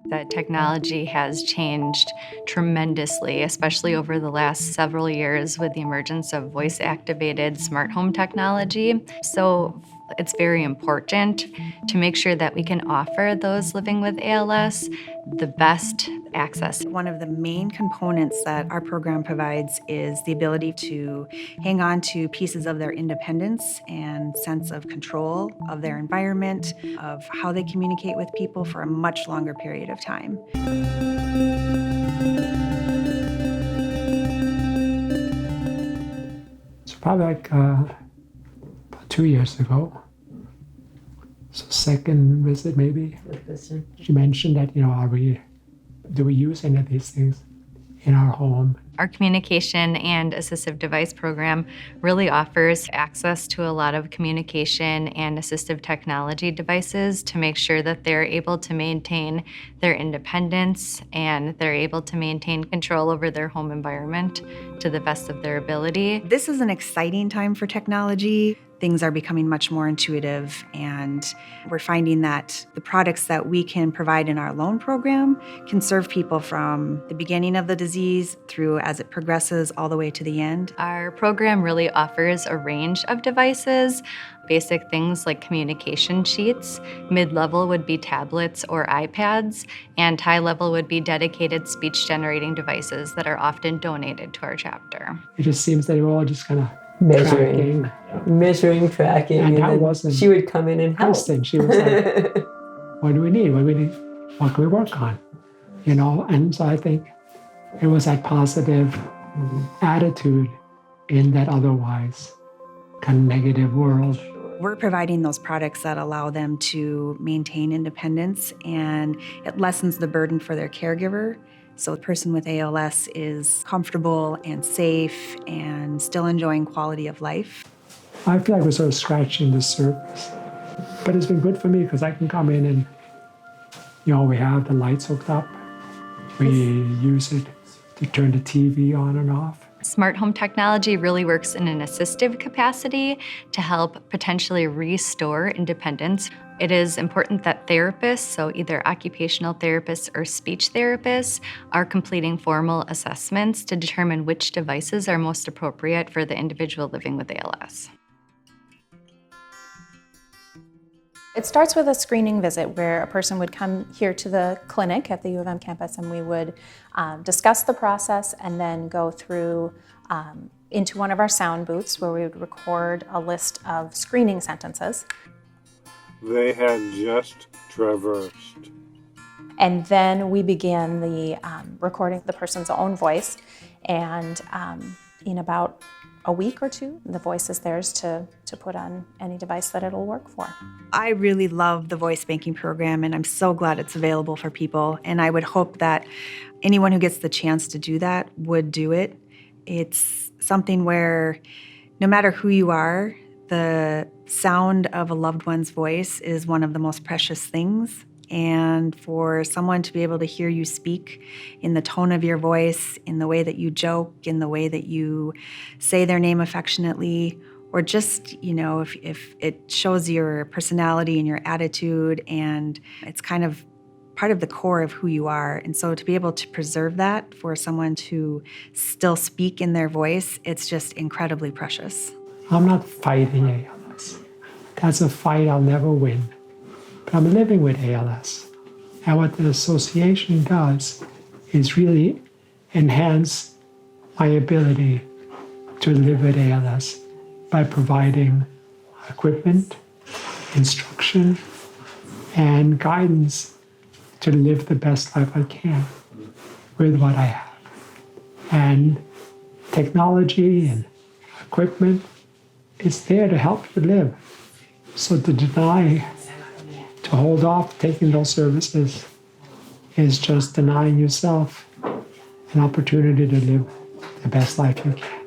That technology has changed tremendously, especially over the last several years with the emergence of voice-activated smart home technology. So it's very important to make sure that we can offer those living with ALS the best access. One of the main components that our program provides is the ability to hang on to pieces of their independence and sense of control of their environment, of how they communicate with people for a much longer period of time. So probably about 2 years ago. So second visit maybe. She mentioned that, do we use any of these things in our home? Our communication and assistive device program really offers access to a lot of communication and assistive technology devices to make sure that they're able to maintain their independence and they're able to maintain control over their home environment to the best of their ability. This is an exciting time for technology. Things are becoming much more intuitive, and we're finding that the products that we can provide in our loan program can serve people from the beginning of the disease through as it progresses all the way to the end. Our program really offers a range of devices, basic things like communication sheets. Mid-level would be tablets or iPads, and high-level would be dedicated speech-generating devices that are often donated to our chapter. It just seems that we're all just kind of measuring, tracking, and that then wasn't she would come in and help. Constant. She was like, what do we need? What can we work on? And so I think it was that positive attitude in that otherwise kind of negative world. We're providing those products that allow them to maintain independence, and it lessens the burden for their caregiver. So the person with ALS is comfortable and safe and still enjoying quality of life. I feel like we're sort of scratching the surface. But it's been good for me because I can come in and, we have the lights hooked up. We use it to turn the TV on and off. Smart home technology really works in an assistive capacity to help potentially restore independence. It is important that therapists, so either occupational therapists or speech therapists, are completing formal assessments to determine which devices are most appropriate for the individual living with ALS. It starts with a screening visit where a person would come here to the clinic at the U of M campus, and we would discuss the process and then go through into one of our sound booths where we would record a list of screening sentences. They had just traversed. And then we began the recording of the person's own voice, and in about a week or two, the voice is theirs to put on any device that it'll work for. I really love the voice banking program, and I'm so glad it's available for people. And I would hope that anyone who gets the chance to do that would do it. It's something where no matter who you are, the sound of a loved one's voice is one of the most precious things. And for someone to be able to hear you speak in the tone of your voice, in the way that you joke, in the way that you say their name affectionately, or just, if it shows your personality and your attitude, and it's kind of part of the core of who you are. And so to be able to preserve that for someone to still speak in their voice, it's just incredibly precious. I'm not fighting ALS. That's a fight I'll never win. But I'm living with ALS. And what the association does is really enhance my ability to live with ALS by providing equipment, instruction, and guidance to live the best life I can with what I have. And technology and equipment is there to help you live. So to deny, to hold off taking those services is just denying yourself an opportunity to live the best life you can.